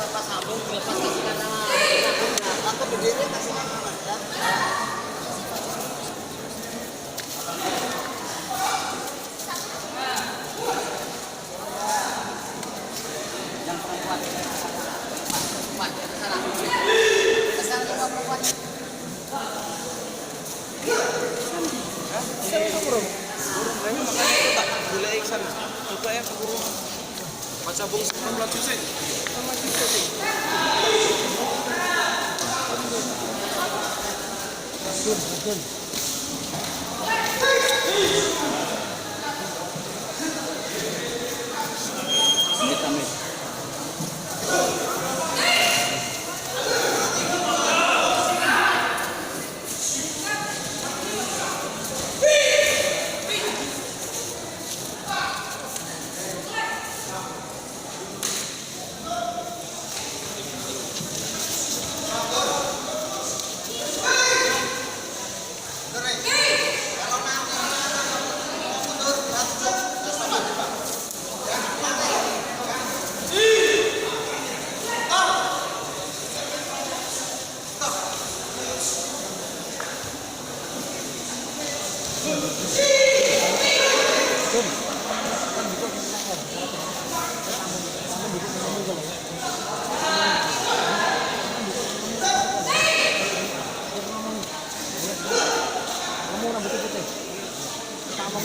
lepas sabung, lepas kasihkan nama sabung. Aku berdiri kasihkan nama ya. Yang perempuan, perempuan, kesana. Kesana sama perempuan. Sana ka burung. Burung lagi makanya itu tak boleh iksan. Coba ya ke burung. Baca bung sama pelat susi. Sama juga sih. Betul. Amit. Kamu rambutnya putih. Sama